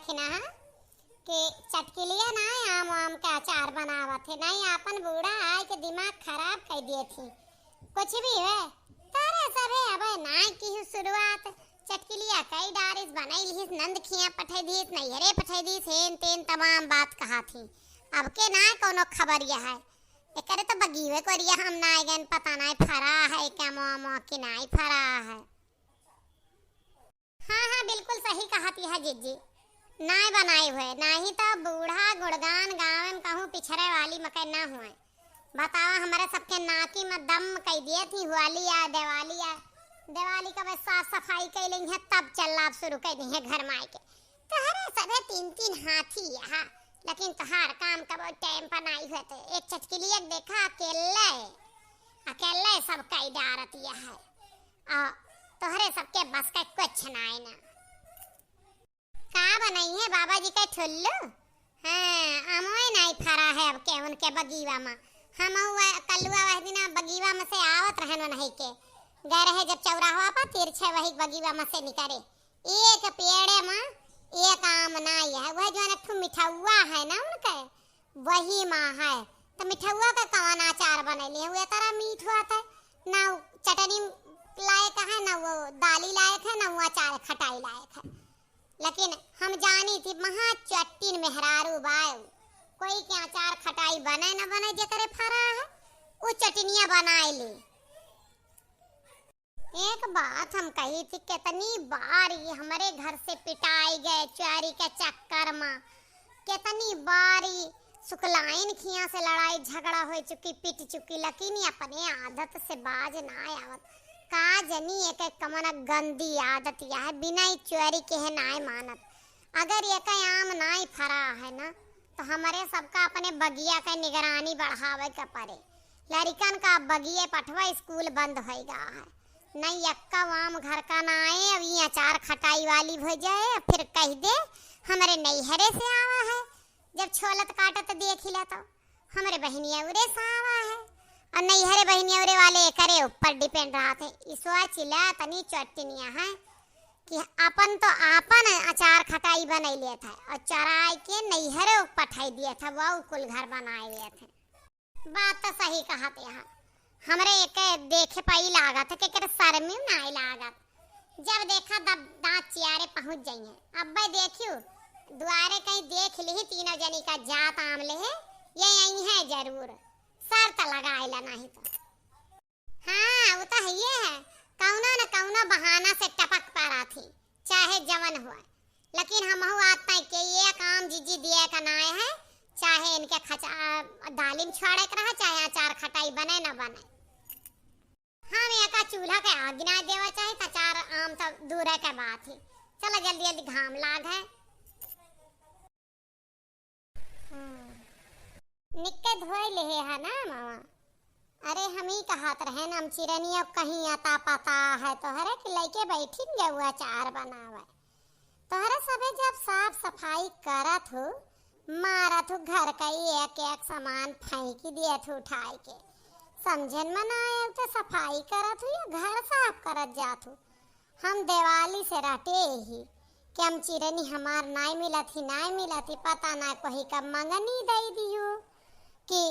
देखना है कि चटकिलिया ना आम आम का अचार बनावा थे नहीं अपन बूढ़ा आए के दिमाग खराब कर दिए थी कुछ भी है तारे सब है अब ना की शुरुआत चटकिलिया कई डारिस बनाई ली नंद खिया पठे दीस नैहरे पठे दीस हेन तेन तमाम बात कहा थी अब के ना कोनो खबर यह है करे तो बगीवे कोरिया हम ना गन पता नहीं फरा है क्या मोमो कि नहीं फरा है। हाँ बिल्कुल सही कहा थी है जीजी ना बनाए हुए नहीं तो बूढ़ा गुड़गान गाँव में कहूँ पिछड़े वाली मकई ना हुए बताओ हमारे सबके नाकी में दम कह दिए थी दिवाली का बस साफ सफाई कर ली है तब चलना शुरू कर दी है घर में के तहरे सबे तीन हाथी यहाँ लेकिन तहार काम का बहुत टाइम पर नहीं हुए थे एक चटकिलिया देखा अकेले सब कई डारत यह है और तोहरे सबके बस का कुछ नहीं ना का बनाई है बाबा जी का ठुल्लू। हाँ अमोय नहीं फरा है अब के उनके बगीवा में हम कलुआ वह दिन बगीवा में से आवत रहन नहीं के गए रहे जब चौराहा पर तिरछे वही बगीवा में से निकले एक पेड़े में एक आम नहीं है वह जो है मिठौआ है ना उनके वही माँ है तो मिठौआ का कौन अचार बनेली है वो तरह मीठ हुआ था ना चटनी लायक है ना वो दाली लायक है ना वो अचार खटाई लायक है लेकिन हम जानी थी महा चट्टिन मेहरारू बाय कोई के अचार खटाई बने न बने जे करे फरा है वो चटनियां बनाए ली। एक बात हम कही थी कितनी बार ये हमारे घर से पिटाई गए चोरी के चक्कर में कितनी बारी सुखलाइन खिया से लड़ाई झगड़ा हो चुकी पिट चुकी लेकिन अपने आदत से बाज ना आवत का जनी एक कमना गंदी आदत यह है बिना चोरी के है ना मानत अगर एक आम ना फरा है ना तो हमारे सबका अपने बगिया का निगरानी बढ़ावे का पड़े लड़कन का बगिए पठवा स्कूल बंद हो गया है नहीं यक्का वाम घर का ना आए अब ये अचार खटाई वाली हो जाए फिर कह दे हमारे नैहरे से आवा है जब छोलत काटत देख ला तो हमारे बहनिया उरे से आवा है और नैहरे बहनिया उरे वाले करे ऊपर डिपेंड रहा थे ईश्वर चिल्ला तनी चटनिया है कि अपन तो आपन अचार खटाई बनाई लिए थे और चराई के नैहरे पठाई दिए थे वो कुल घर बनाए हुए थे बात तो सही कहा थे यहाँ हमरे एक देखे पाई लागत है कि सर में नहीं लागत जब देखा दांत चियारे पहुंच जाइए अब भाई देखियो द्वारे कहीं देख ली तीनों जनी का जात आमले है ये यही है जरूर सर तो लगाएला नहीं तो हाँ वो तो है ये है कौना न कौना बहाना से टपक पड़ा थी चाहे जवन हुआ लेकिन हम आता के ये काम जीजी दिए का ना है चाहे इनके खचा दालिम छोड़े के रहा चाहे अचार खटाई बने न बने हम एक चूल्हा के आग ना देवा चाहे अचार आम तो दूर के बात ही चलो जल्दी जल्दी घाम लाग है निक्के धोए ले है ना मामा अरे हम ही कहत रहे हम चिरनिया कहीं आता पता है तो हरे कि लइके बैठी जाऊ अचार बनावे तो हरे सबे जब साफ सफाई करत हो मारत हो घर का एक सामान फेंक दिए थे उठाए के समझन में ना आए तो सफाई करत हो या घर साफ करत जात हो हम दिवाली से रटे ही कि हम चिरनी हमार नहीं मिला थी पता ना कोई का मंगनी दे दियो कि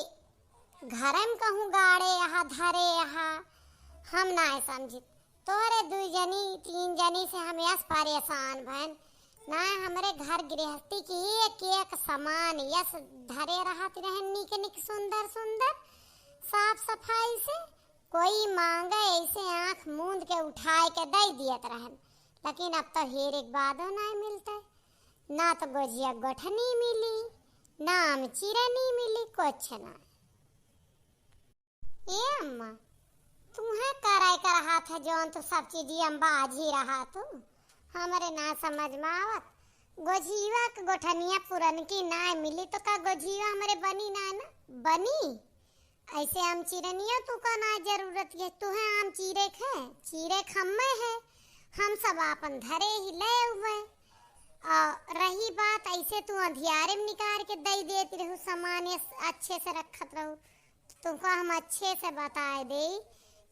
घर में कहूँ गाड़े यहाँ धरे यहाँ हम ना समझी तोरे 2 जनी 3 जनी से हम यस परेशान भन ना हमारे घर गृहस्थी की एक सामान यस धरे रहत रहन निक सुंदर साफ सफाई से कोई मांगे ऐसे आंख मूंद के उठाए के दे दियत रहन लेकिन अब तो हेर एक बादो ना मिलता ना तो गोजिया गोठनी मिली ना हम चिरनी मिली कुछ ना ये अम्मा तुम्हें कराई का रहा था जौन तो सब चीज हम बाज ही रहा तू हमारे ना समझ में आवत गोजीवा के गोठनिया पुरन की ना मिली तो का गोजीवा हमारे बनी ना बनी ऐसे आम चिरनिया तू का ना जरूरत है तुहे आम चीरे खम्मे है हम सब अपन धरे ही ले हुए और रही बात ऐसे तू अंधियारे में निकाल के दे देती रहू सामान अच्छे से रखत रहू तुमको हम अच्छे से बताए दे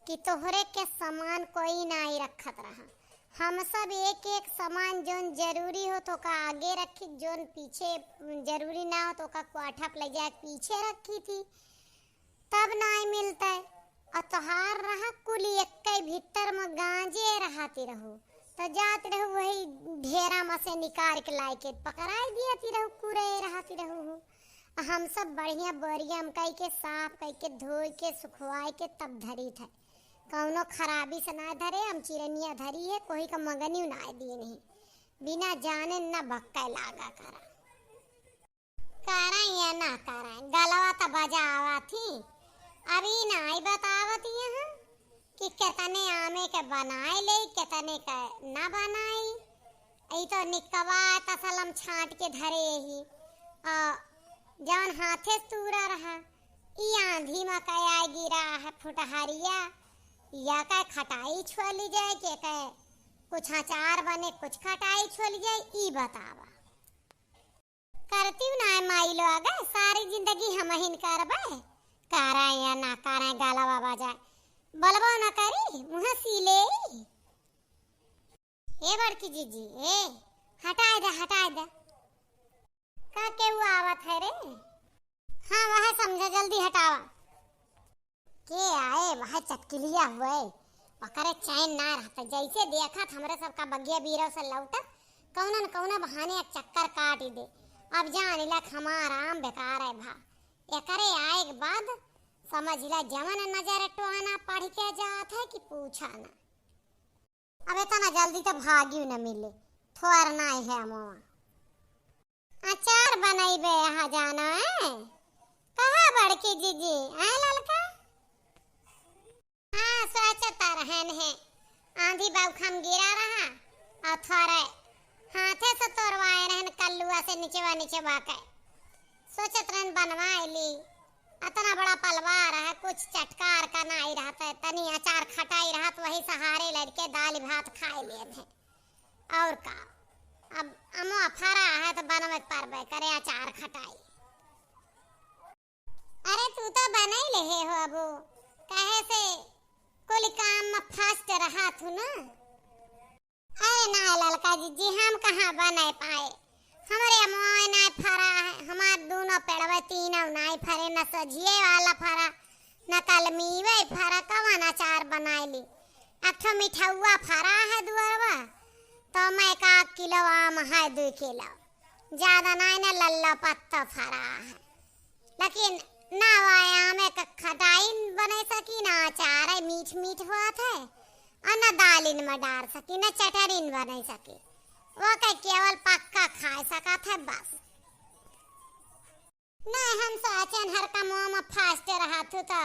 कि तोहरे के सामान कोई नहीं रखत रहा हम सब एक एक सामान जोन जरूरी हो तो का आगे रखी, जोन पीछे जरूरी ना हो तो का क्वाठा ले जाए पीछे रखी थी, तब नहीं मिलता है। और तोहार रहा कुल एक भीतर में गांजे रहती रहो, तो जात रहो वही ढेरा में से निकाल के लाई के पकड़ाई दिया रहो, कुरे रहती रहो। हम सब बढ़िया बोरिया में कई के साफ कई के धोई के सुखवाई के तब धरी थे, कौनो खराबी से ना धरे। हम चिरनिया धरी है, कोई का मगनी ना दी नहीं, बिना जाने न भक्का लागा करा या ना करा। गलवा तो बजा आवा थी, अभी ना आई बतावत यहाँ कि कितने आमे के बनाए ले कितने का ना बनाई। आई तो निकवा तसलम छाट के धरे ही जौन हाथे तूरा रहा। ई आंधी में कया गिरा है फुटहरिया, या का खटाई छोली जाए के कह कुछ अचार बने कुछ खटाई छोली जाए, ई बतावा। करती ना माई लोग सारी जिंदगी हम हिन करबे, करा या ना करा गाला बजाए बलबो ना करी मुँह सीले। ए बड़की जीजी ए हटाए दे का के वो आवत है रे। हाँ वह समझा, जल्दी हटावा। के आए वह चटकिलिया हुए वकरे चैन ना रहता, जैसे देखा हमरे सबका बगिया बीरव से लौटत कौना न कौना बहाने एक चक्कर काट ही दे। अब जान लक हमारा आम बेकार है भा, एकरे आए के बाद समझ ला जमन नजर टोहाना पढ़ के जात है कि पूछा ना। अब इतना जल्दी तो भाग्यू न मिले, थोड़ा नहीं है मोआ। अचार बनाइबे यहाँ जाना है कहाँ बड़की जीजी आए ललका। हाँ सोचता रहन है, आंधी बाउखम गिरा रहा और थोड़े हाथे से तोड़वाए रहन कल्लुआ से नीचे बाके सोचत रहन बनवाए ली। इतना बड़ा पलवार है, कुछ चटकार का नहीं रहता है, तनी अचार खटाई रहत वही सहारे लड़के दाल भात खाए लिए थे और का। अब अमो फरा है तो बनवे परबे करे अचार खटाई। अरे तू तो बना ही ले हो अबू, कहे से कुल काम में फर्स्ट रहा तू ना। अरे ना ललका जी हम कहाँ बना पाए, हमारे अमोए ना फरा है, हमार दोनों पेड़वे तीनों नहीं फरे, न सजिए वाला फरा न कलमीवे फरा, कवन अचार बनाए ली। अठो मिठाउआ फरा है दुअरवा तो मैं का किलो आम है 2 किलो, ज्यादा नहीं ना लल्ला पत्ता फरा है। लेकिन ना वाया में खटाई बने सकी ना अचार है मीठ हुआ था, और न दालिन में डाल सकी न चटरीन बने सकी, वो के केवल पक्का खा सका था बस। नहीं हम सोचन हर कामों में फर्स्ट रहा तू तो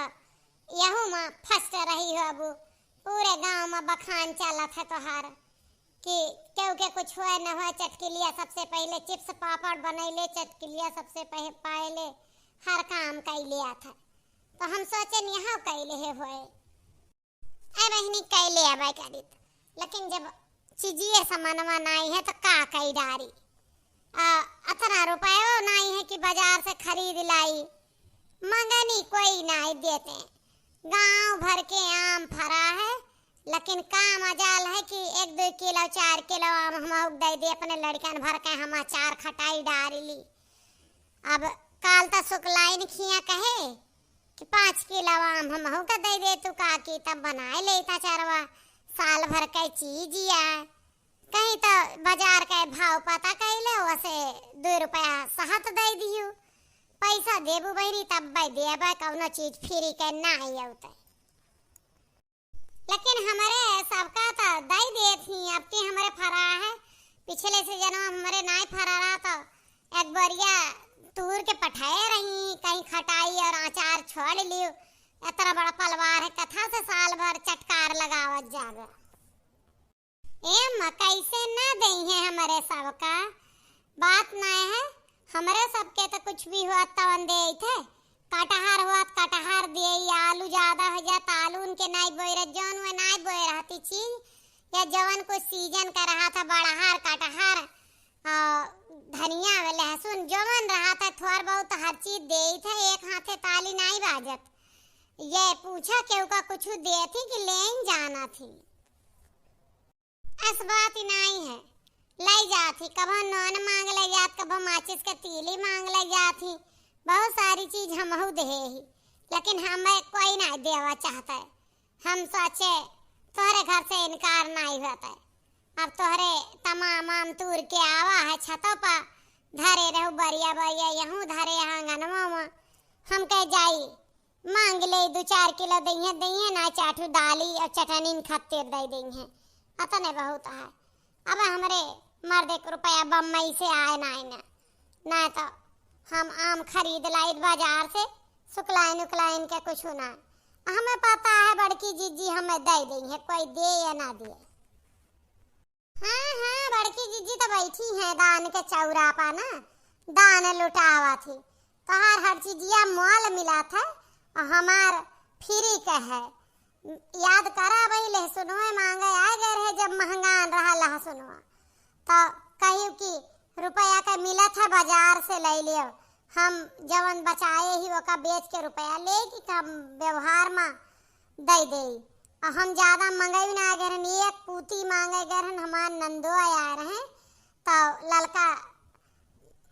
यहू में फर्स्ट रही हो अबू, पूरे गांव में बखान चला था तोहार कि क्यों के कुछ हुआ न हुआ। चटकिलिया सबसे पहले चिप्स पापड़ बनैले, चटकिलिया सबसे पहले हर काम कैले था, तो हम सोचन यहाँ कैले है हुए ए बहनी कैले अब करित। लेकिन जब चीजिए सामानवा नहीं है तो का कई डारी अतना रुपया नहीं है कि बाजार से खरीद लाई, मंगनी कोई नहीं देते। गांव भर के आम फरा है, लेकिन का मजाल है कि 1-2 किलो 4 किलो आम हम दे दे अपने लड़कन भर के हम अचार खटाई डाल ली। अब काल तो सुकलाइन खिया कहे कि 5 किलो आम हम का दे दे तू का की, तब बनाए लेता चारवा साल भर के चीज या कहीं तो बाजार के भाव पता कैले वैसे 2 रुपया सहत दे दियो, पैसा देबू बहरी तब भाई देबा कौनो चीज फ्री के ना आउते। लेकिन हमारे सबका तो दई दे थी, अब के हमारे फरा है, पिछले सीजन में हमारे नाई फरा रहा तो एक बढ़िया तूर के पठाए रही, कहीं खटाई और अचार छोड़ लियो। इतना बड़ा पलवार है कथा से साल भर चटकार लगावत जागा। मकई से ना दई है हमारे सबका बात नहीं है, हमारे सबके तो कुछ भी हुआ तवन दे थे। कटहर हुआ कटहर दे, आलू ज्यादा हो जाता आलू उनके नहीं बोए रहे, जौन वे नहीं बोए रहती चीज या जवन कुछ सीजन का रहा था बड़हर कटहर धनिया व लहसुन जवन रहा था थोड़ा बहुत हर चीज दे थे, एक हाथे ताली नहीं बाजत। ये पूछा क्यों का कुछ दे थी कि लेन जाना थी। ऐस बात ही नहीं है, ले जाती कभो नॉन मांग ले जात, कभो माचिस के तीली मांग ले जाती, बहुत सारी चीज हमहू दे ही, लेकिन हमें कोई नहीं देवा चाहता है। हम सोचे तोहरे घर से इनकार नहीं होता है, अब तोहरे तमाम आम तूर के आवा है छतों पर धरे रहू बरिया बरिया यहूँ धरे आंगनवा में, हम कह जाई मांग ले 2-4 किलो दइहे दइहे ना चाटू दाली और चटनी खत्ते दे देंगे, अतने बहुत है। अब हमरे मर्द 1 रुपया बम्बई से आए ना तो हम आम खरीद लाई बाजार से, सुकलाइन उकलाइन के कुछ ना, हमें पता है बड़की जीजी हमें दे देंगे, कोई दे या ना दे। हाँ बड़की जीजी तो बैठी है दान के चौरा पा ना, दान लुटावा थी तो हर चीजिया मोल मिला था और हमार फ्री का है। याद करा भाई लहसुनवा मांगे आ गए रहे जब महंगान रहा लहसुनवा, तो कहियो कि रुपया का मिला था बाजार से ले लियो, हम जवन बचाए ही वो का बेच के रुपया ले कि कम व्यवहार में दे दे। और हम ज्यादा मंगाई ना गए, एक पूती मांगे गए हमार नंदो आ रहे तो ललका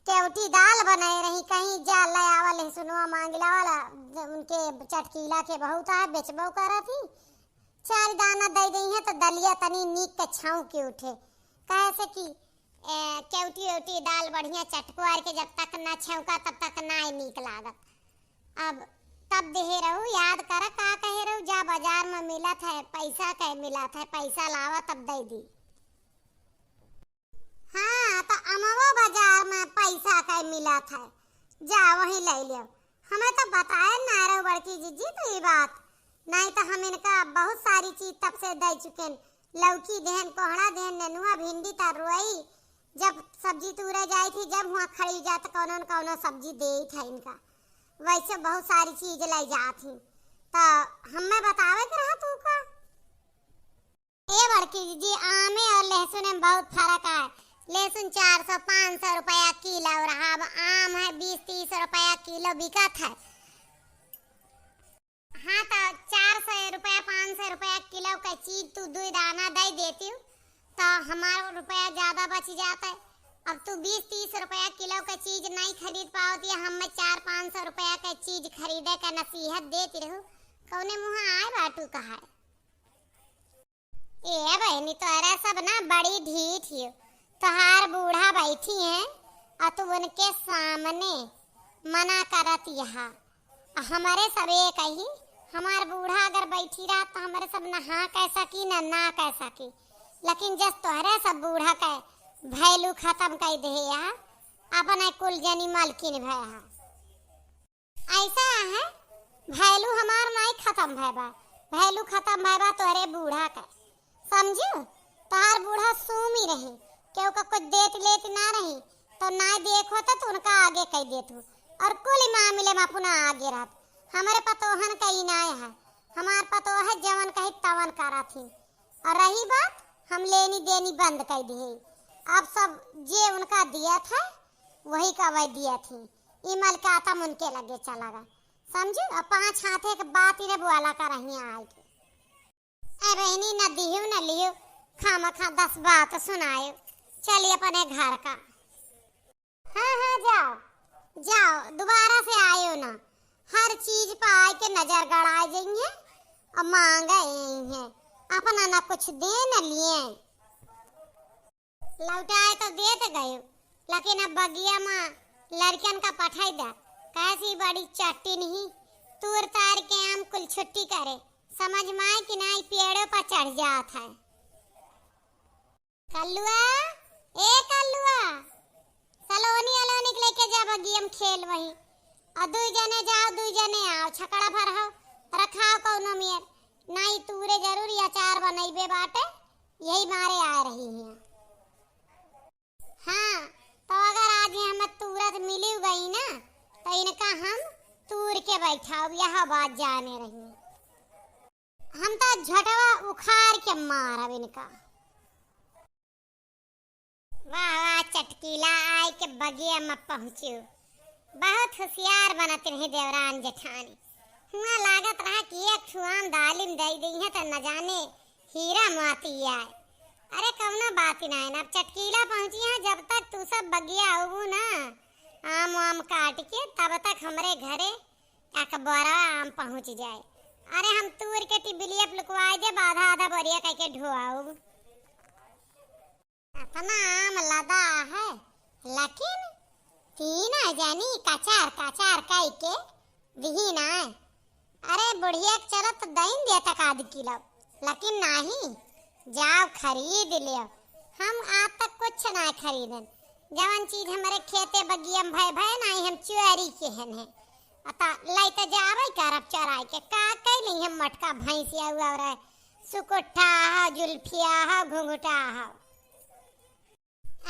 केवटी दाल बनाए रही, कहीं जा ले आवा लहसुनवा मांगला वाला उनके चटकीला के बहुत है बेचबो करा थी, 4 दाना दे दी है तो दलिया तनी नीक के छाऊ के उठे, कहे से कि केवटी दाल बढ़िया चटकुआर के जब तक ना छौका तब तक ना नीक लागत। अब तब देहे रहू याद कर का कहे रहू जा बाजार में मिला था पैसा कह मिला था, पैसा लावा तब दे दी। हाँ तो अमवा बाजार में पैसा कह मिला था, जा वही ले लियो, हमें तो बताया ना रहो बड़की जीजी तो ये बात, नहीं तो हम इनका बहुत सारी चीज तब से दे चुके, लौकी देहन कोहड़ा देहन नेनुआ भिंडी तरुई, जब सब्जी तूरे जाई थी जब वहाँ खड़ी जात कौनो सब्जी दे था इनका, वैसे बहुत सारी चीज ले जाती तो हमें बतावे के रहा तू का। ए बड़की जी आमे और लहसुन में बहुत फर्क है, लहसुन 400-500 रुपया किलो रहा, अब आम है 20-30 रुपया किलो बिकत है। हाँ तो 400 रुपया 500 रुपया किलो का चीज तू 2 दाना दे देती हूँ तो हमारा रुपया ज्यादा बच जाता है। अब तू 20-30 रुपया किलो का चीज नहीं खरीद पाती, हम 400-500 रुपया का चीज खरीदे का नसीहत देती रहूं, कौने मुँह आए बाटू कहा ए बहनी तोरा सब ना बड़ी ढीठ ही, तोहार बूढ़ा बैठी है और तू उनके सामने मना करत यहाँ, हमारे सब एक ही, हमार बूढ़ा अगर बैठी रहा तो हमारे सब ना हाँ कह सकी ना कह सकी, लेकिन जब तोहरे सब बूढ़ा का वैल्यू खत्म कर दे यहाँ अपने कुल जनी मालकिन भया, ऐसा है वैल्यू हमार नहीं खत्म भैबा, वैल्यू खत्म भैबा तोहरे बूढ़ा का, समझू तोहार बूढ़ा सूमी रही क्यों का कुछ देत लेत ना रही तो ना देखो तो उनका आगे कह देतू और कुल मामले में अपना आगे रहत, हमारे पतोहन कहीं ना है, हमार पतोह जवन कही तवन करा थी, और रही बात हम लेनी देनी बंद कर दिए, अब सब जे उनका दिया था वही का वही दिया थी, इमल का आतम उनके लगे चला गया, समझो। और 5 हाथे के बात ही बुआला का रही आए के ए बहनी न दियो न लियो, खामा खा 10 बात सुनायो, चलिए अपने घर का। हाँ जाओ दोबारा से आयो ना, हर चीज पर आए के नजर गड़ा जाएंगे और मांगा हैं, अपना ना कुछ दे न लिए, लौटाए तो देते गए, लेकिन अब बगिया में लड़कियन का पठाई दा, कैसी बड़ी चट्टी नहीं तूर तार के आम कुल छुट्टी करे, समझ में आए कि नहीं पेड़ों पर चढ़ जात है। कल्लुआ ए कल्लुआ सलोनी अलोनी के लेके जा बगिया में खेल वही, और 2 जने जाओ 2 जने आओ, छकड़ा भर हो रखाओ कौनो मेर, नहीं तूरे जरूर अचार बनैबे बाटे, यही मारे आ रही हैं। हाँ तो अगर आज हमें तूरत मिली गई ना तो इनका हम तूर के बैठाओ, यह बात जाने रही, हम तो झटवा उखाड़ के मारब इनका। वाह चटकीला आए के बगिया में पहुंचू, बहुत होशियार बनत रही देवरान जेठानी, हुआ लागत रहा कि एक ठुआम दालिम दे दी है तो न जाने हीरा मोती आए, अरे कौनो बात ही नहीं ना, अब चटकीला पहुंची है, जब तक तू सब बगिया होगू ना आम वाम काट के, तब तक हमरे घरे एक बोरा आम पहुंच जाए। अरे हम तूर के टिबिलिया लुकवाए दे, आधा आधा बोरिया कह के ढुआऊ। अपना आम लदा है, लेकिन तीन जानी कचार कचार कह के दिही ना। अरे बुढ़िया चलत दईन दे तक आध किलो, लेकिन नहीं, जाओ खरीद लियो। हम आज तक कुछ ना खरीदन, जवन चीज हमारे खेते बगियम भय भय नहीं, हम चुआरी के हन है अता लइते जावे करब चराई के का कैली हम मटका भैंसिया और सुकुट्ठा हा जुल्फिया हा घुंघटा हा।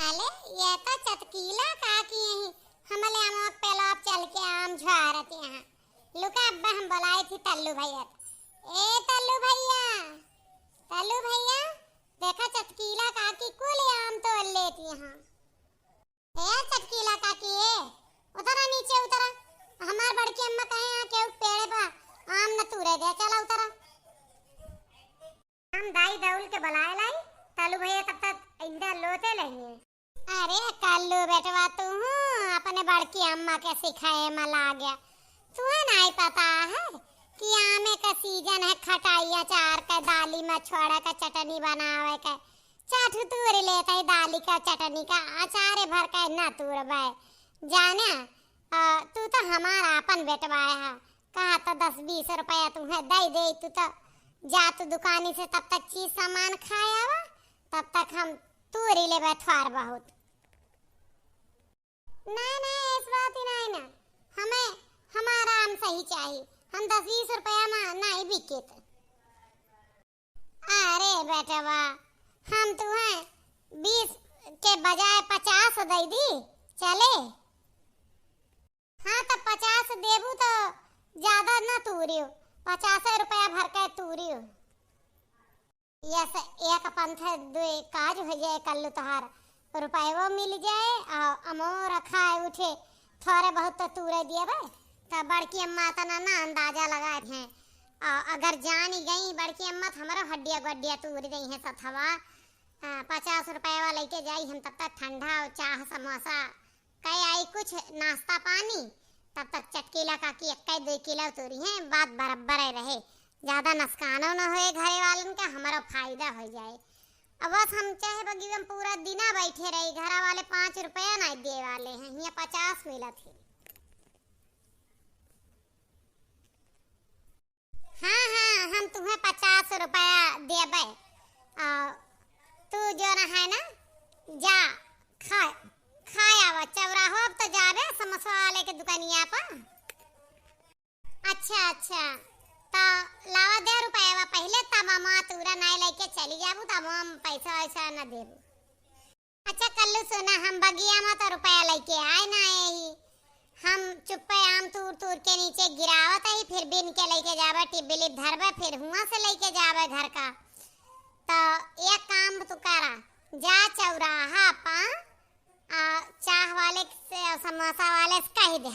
अले ये तो चटकीला का की यही हमले हम पहला चल के आम झुआरत यहाँ लुका अब्बा हम बुलाए थी तल्लू भैया। ए तल्लू भैया, तल्लू भैया देखा चटकीला काकी को ले आम तो लेती यहाँ। ए चटकीला काकी उतरा नीचे उतरा, हमार बड़की अम्मा कहे के पेड़ पर आम न तूरे दे, चला उतरा। हम दाई दौल के बुलाए लाई, तल्लू भैया तब तक इंदा लोते लेंगे। अरे कल्लू बेटवा तू अपने बड़की अम्मा के सिखाए मला गया, तुम्हें नहीं पता है कि आमे का सीजन है, खटाई अचार का दाली में छोड़ा का चटनी बनावे का, चाटू तूर लेता है दाली का चटनी का अचार भर का ना तूर बाय जाने। तू तो हमारा अपन बेटवाया है, कहा तो 10-20 रुपया तुम्हें दे दे, तू तो जा तू दुकानी से तब तक चीज सामान खाया हुआ, तब तक हम तूरी ले बैठवार बहुत। नहीं नहीं इस बात ही नहीं ना, हमें हमारा आम सही चाहिए, हम 10-20 रुपया में नहीं बिके। अरे बेटवा हम तुम्हें 20 के बजाय 50 दे दी चले। हाँ तो 50 देबू तो ज्यादा ना तूरियो, 50 रुपया भर के तूरियो, ये एक पंथ दो काज हो जाए, कल तुहार रुपये वो मिल जाए और अमो रखा है उठे थोड़े बहुत तो तूरे दिए भाई। तो बड़की अम्मा तो ना अंदाजा लगाए थे, अगर जान ही गई बड़की अम्मा तो हमारा हड्डिया गड्डिया तूर गई है सथवा। 50 रुपये वाला लेके जाई हम, तब तक ठंडा और चाह समोसा कई आई कुछ नाश्ता पानी, तब तक चटकीला काकी 1-2 किलो तोरी है, बात बराबर रहे, ज्यादा नुकसानो न होए घरे वालन का, हमारा फायदा हो जाए। अब बस हम चाहे बगीचम पूरा दिन बैठे रही, घर वाले 5 रुपया नहीं दे वाले हैं, यहाँ 50 मिला थे। हाँ हाँ हम तुम्हें 50 रुपया देबे, तू जो ना है ना जा खाया चौराहो अब तो जाबे समोसा वाले के दुकानिया पर। अच्छा अच्छा तो लावा 10 रुपया पहले, तब हम तूरा नहीं लेके चली जाबू, तब हम पैसा वैसा न देबू। अच्छा कल्लू सुना, हम बगिया में तो रुपया लेके आए ना, यही हम चुप्पे आम तूर तूर के नीचे गिरावत है, फिर बिन के लेके जावे टिबिली धरबे, फिर हुआ से लेके जावे घर का। तो एक काम तू करा, जा चौराहा पा चाह वाले से समोसा वाले से कह दे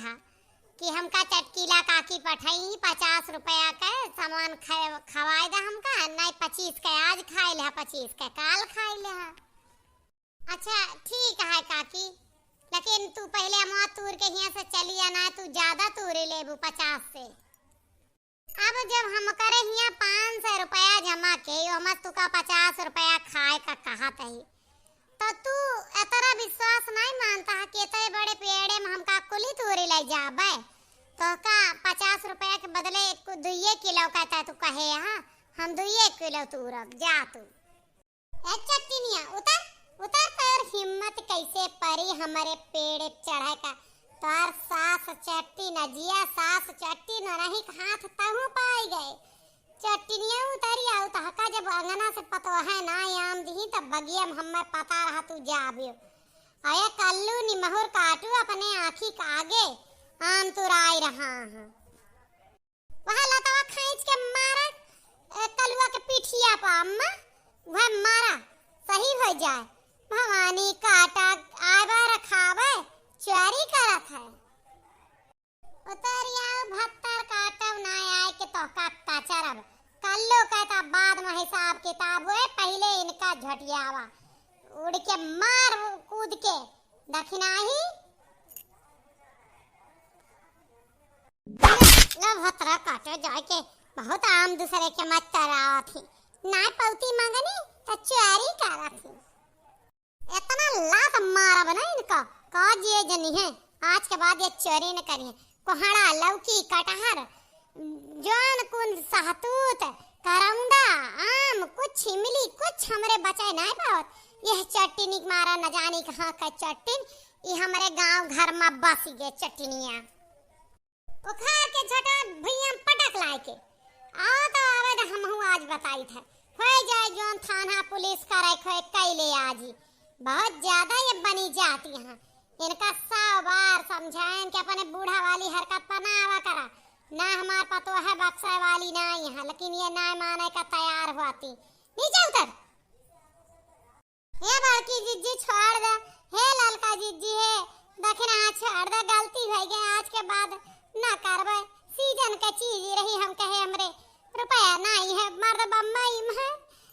कि हमका चटकीला काकी पठाई 50 रुपया का सामान खवाए दे हमका, नहीं 25 का आज खाए ले, 25 का काल खाए ले। अच्छा ठीक है काकी, लेकिन तू पहले अमा तूर के यहाँ से चली जाना, तू ज्यादा तूरे लेबू 50 से। अब जब हम करे यहाँ 500 रुपया जमा के हम तू का 50 रुपया खाए का कहा तही, तो तू इतना विश्वास नहीं मानता है कि इतने बड़े पेड़े में हमका कुली तूरी ले जाबे, तो का 50 रुपया के बदले 2 किलो कहता है, तू कहे हाँ हम 2 किलो तूरब जा तू। चट्टिनिया उतर उतर, तर हिम्मत कैसे परी हमारे पेड़ चढ़े का, तार सास चट्टी न जिया सास चट्टी न रही हाथ तहु पाई गए। चट्टिनिया उतरी आउ तहका जब अंगना से पतो है ना आम दी, तब बगिया में हमें पता रहा तू जाबियो। आया कल्लू निमहुर काटू अपने आँखी का आगे आम तुराई रहा है, वहाँ लतावा खींच के मारा कलुआ के पीठिया पर, अम्मा वह मारा सही हो जाए। भवानी काटा आवा रखावे चोरी करत है, उतरिया भत्तर काटव ना आए के तो का चरब कल्लो कहता बाद में हिसाब किताब हुए, पहले इनका झटियावा उड़ के मार कूद के दखिनाही भतरा काटे जाए के बहुत आम दूसरे के मत करावा थी ना पौती मांगनी तो चोरी करा थी इतना लात मारा बना इनका काज ये जनी है आज के बाद ये चोरी न करिए कोहड़ा लौकी कटहर जौन कुन सहतूत करौंदा आम कुछ इमली कुछ हमरे बचाए नहीं पावत यह चटनी मारा न जानी कहाँ का चटनी ये हमारे गांव घर में बस गए चटनिया उखाड़ के झटा भैया पटक लाए के आओ तो आवे तो हम आज बताई था हो जाए जोन थाना पुलिस का रखे कैले आज बहुत ज्यादा ये बनी जाती है इनका 100 बार समझाएं कि अपने बूढ़ा वाली हरकत पर ना आवा करा ना हमार पतो है बक्सा वाली ना यहाँ लेकिन ये ना माने का तैयार हुआती नीचे उतर हे बड़की जिज्जी छोड़ दे हे ललका जिज्जी है दखना छोड़ दे गलती हो गई आज के बाद ना करबे सीजन का चीज रही हम कहे हमरे रुपया नहीं है मर्द बम्बई में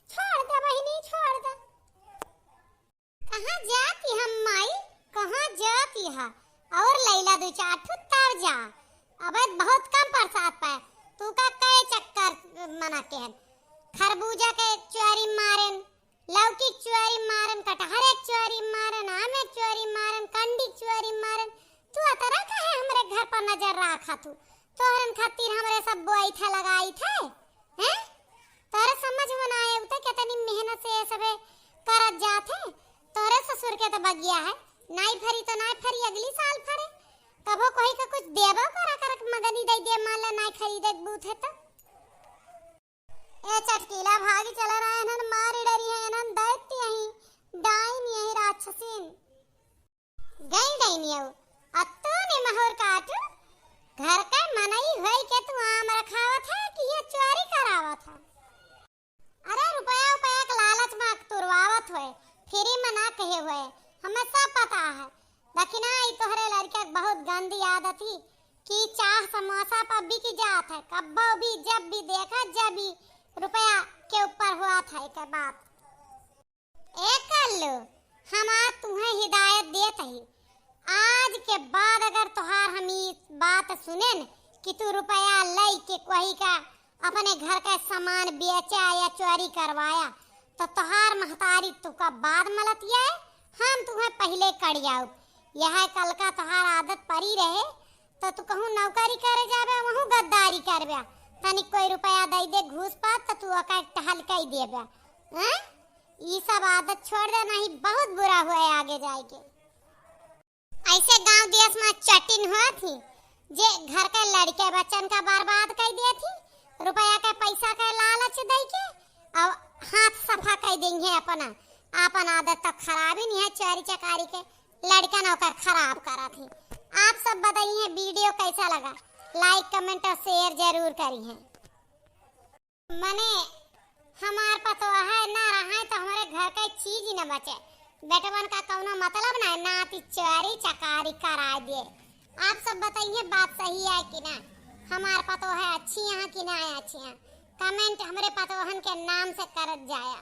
छोड़ दे बहिनी छोड़ दे कहाँ जाती हम माई कहाँ जाती है और लैला दो चार ठुत्तर जा अबे बहुत कम प्रसाद पाए तू का कई चक्कर मना के खरबूजा के चोरी मारन लौकी चोरी मारन कटहर चोरी मारन आम चोरी मारन कंडी चोरी मारन तू अतरा काहे हमरे घर पर नजर रखा तू तोहरन खातिर हमरे सब बोई था लगाई थे हैं तोरे समझ में ना आए उते कितनी मेहनत से ये सबे करत जाथे तोरे ससुर के तो बगिया है नाई फरी तो नाई फरी अगली साल फरे कबो कोई का कुछ देबो करा कर मगनी दे दे मान ले नाई खरीदे बूथ है तो ए चटकीला भागी चला रहा है नन मारी डरी है नन दैत्य यही डाइन यही राक्षसीन गई डाइनियो अत्तो ने महर काटू घर का मनई होई के तू आम रखावत है कि ये चोरी करावत है अरे रुपया रुपया के लालच में तुरवावत होए फ्री में ना कहे हुए हमें सब पता है दखिना ई तोहरे लड़के बहुत गंदी आदत ही कि चाह समोसा पर बिक जात है कब्बो भी जब भी देखा जब भी रुपया के ऊपर हुआ था एक बात एक लो हम आज तुम्हें हिदायत देते ही आज के बाद अगर तोहार हम इस बात सुने न कि तू रुपया लई के कोई का अपने घर का सामान बेचा या चोरी करवाया तो तोहार महतारी तू का बाद मलतिया है हम तुम्हें पहले कड़ियाऊ यह कल का तोहार आदत पड़ी रहे तो तू कहूँ नौकरी करे जाबे वहूँ गद्दारी करबे तनिक कोई रुपया दे दे घूस पात तो तू अका टहल कई देबे हैं ये सब आदत छोड़ दे नहीं बहुत बुरा हुआ है आगे जाके ऐसे गांव देश में चटिन हुआ थी जे घर के लड़के बच्चन का बर्बाद कर दिए थी रुपया के पैसा के लालच दे के और हाथ सफा कर देंगे अपना अपन आदत तो खराब ही नहीं है चोरी चकारी के लड़का नौकर खराब करा थी आप सब बताइए वीडियो कैसा लगा लाइक कमेंट और शेयर जरूर करिए मने हमार पतो है ना रहा तो हमारे घर का चीज ही न बचे बेटवन का कौनो मतलब ना नाती चोरी चकारी करा दिए आप सब बताइए बात सही है कि ना हमार पतो है अच्छी यहाँ की ना है अच्छी यहाँ कमेंट हमारे पतोहन के नाम से कर जाया।